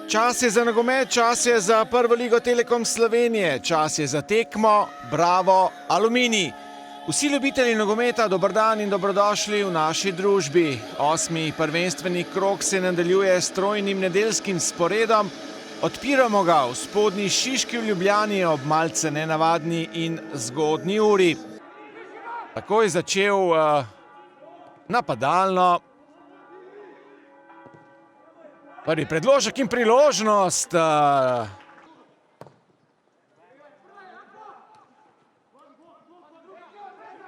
Čas je za nogomet, čas je za Prvo ligo Telekom Slovenije, čas je za tekmo, bravo, Aluminij. Vsi ljubitelji nogometa, dober dan in dobrodošli v naši družbi. 8. prvenstveni krog se nadaljuje s trojnim nedeljskim sporedom. Odpiramo ga v spodnji Šiški v Ljubljani ob malce nenavadni in zgodnji uri. Tako je začel napadalno. Prvi predložek in priložnost.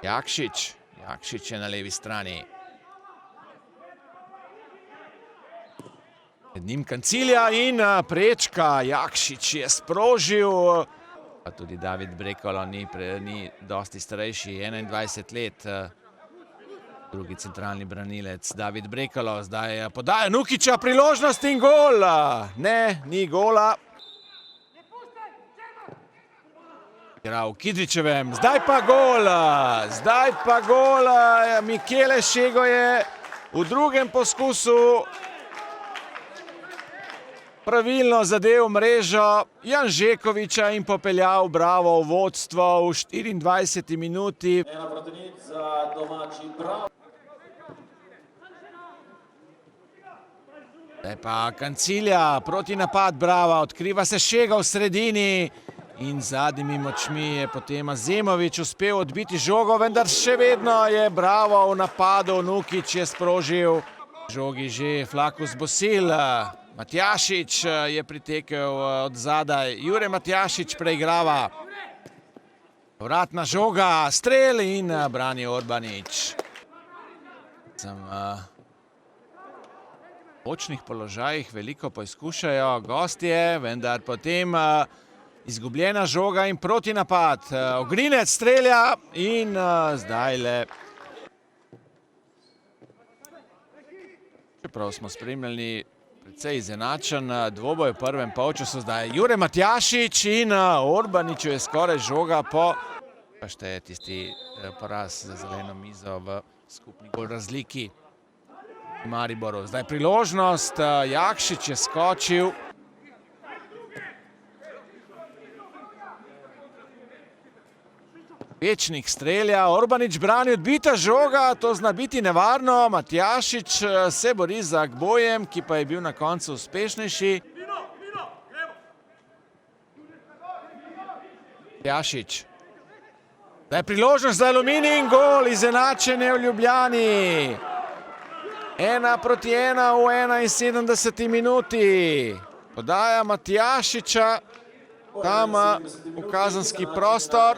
Jakšič je na levi strani. Med njim Kancilja in prečka. Jakšič je sprožil. Pa tudi David Brekalo ni dosti starejši, 21 let. Drugi centralni branilec David Brekalo. Zdaj podaja Nukića, priložnost in gol. Ne, ni gola. Igra v Kidričevem. Zdaj pa gol. Michele Šego je v drugem poskusu pravilno zadev mrežo Janžekoviča in popeljal bravo v vodstvo v 24. minuti. Ena proti nič za domači Bravo. Zdaj pa Kancilja, proti napad Brava, odkriva se Šega v sredini in z zadnjimi močmi je potem Azemovič uspel odbiti žogo, vendar še vedno je Bravo v napadu. Nukić je sprožil. Žogi že Flakus Bosil. Matjašič je pritekel od zadaj. Jure Matjašič preigrava. Vratna žoga, strel in brani Orbanič. V močnih položajih veliko poizkušajo gostje, vendar potem izgubljena žoga in proti napad. Ogrinec strelja in zdajle. Čeprav smo spremljali precej izenačen dvoboj v prvem polčasu, zdaj Jure Matjašič in Orbaniču je skoraj žoga po šteje tisti poraz za zeleno mizo v skupni gol razliki Mariboru. Zdaj priložnost, Jakšič je skočil. Pečnik strelja, Orbanič brani, odbita žoga, to zna biti nevarno. Matjašič se bori za bojem, ki pa je bil na koncu uspešnejši. Matjašič. Zdaj priložnost za Aluminij in gol, izenačenje v Ljubljani. 1:1 v 71. minuti. Podaja Matjašiča tam v kazenski prostor.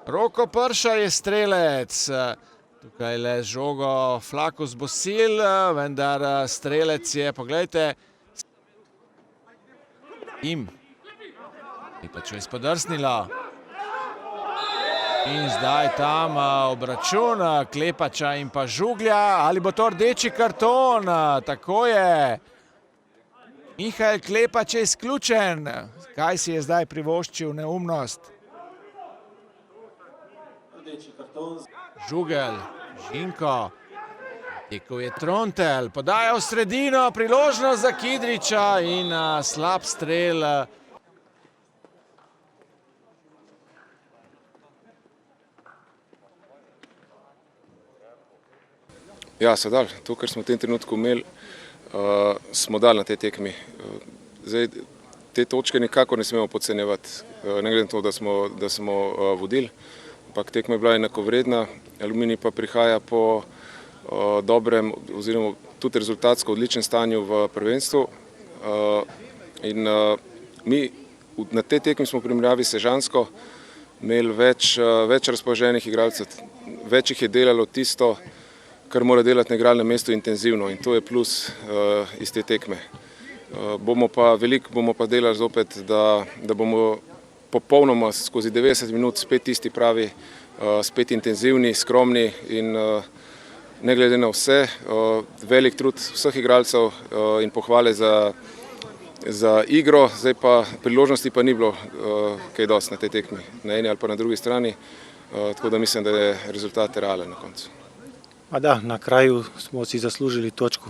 Roko Prša je strelec. Tukaj le žogo Flakus Bosil, vendar strelec je, poglejte. Klepaču je spodrsnilo. In zdaj tam obračun Klepača in pa Žuglja. Ali bo to rdeči karton? Tako je. Mihael Klepač je izključen. Kaj si je zdaj privoščil neumnost? Žugel, Žinko. Tekel je Trontelj. Podaja v sredino, priložnost za Kidriča in slab strel. Ja, so dali. To, kar smo v tem trenutku imeli, smo dali na tej tekmi. Zdaj, te točke nikako ne smemo podcenjevati, ne glede na to, da smo vodili, ampak tekma je bila enakovredna. Aluminij pa prihaja po dobrem oziroma tudi rezultatsko odličnem stanju v prvenstvu. In mi na tej tekmi smo v primerjavi s Sežansko imeli več razpoloženih igralcev, več jih je delalo tisto, kar mora delati na igralnem mestu intenzivno, in to je plus iz te tekme. Veliko bomo pa delali zopet, da bomo popolnoma skozi 90 minut spet tisti pravi, spet intenzivni, skromni in ne glede na vse, velik trud vseh igralcev in pohvale za igro, zdaj pa priložnosti pa ni bilo kaj dosti na tej tekmi, na eni ali pa na drugi strani, tako da mislim, da je rezultat realen na koncu. Pa da, na kraju smo si zaslužili točku.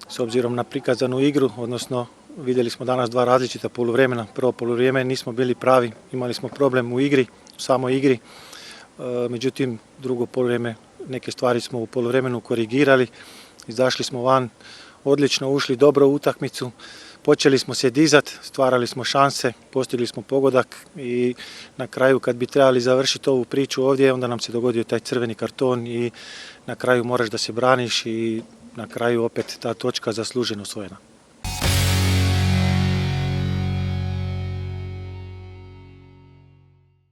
s obzirom na prikazanu igru, odnosno vidjeli smo danas dva različita poluvremena. Prvo poluvrijeme nismo bili pravi, imali smo problem u igri, u samoj igri. Međutim, drugo poluvrijeme neke stvari smo u poluvremenu korigirali, izašli smo van, odlično ušli dobro u utakmicu, počeli smo se dizati, stvarali smo šanse, postigli smo pogodak i na kraju kad bi trebali završiti ovu priču ovdje, onda nam se dogodio taj crveni karton i na kraju moraš da se braniš i na kraju opet ta točka zasluženo osvojena.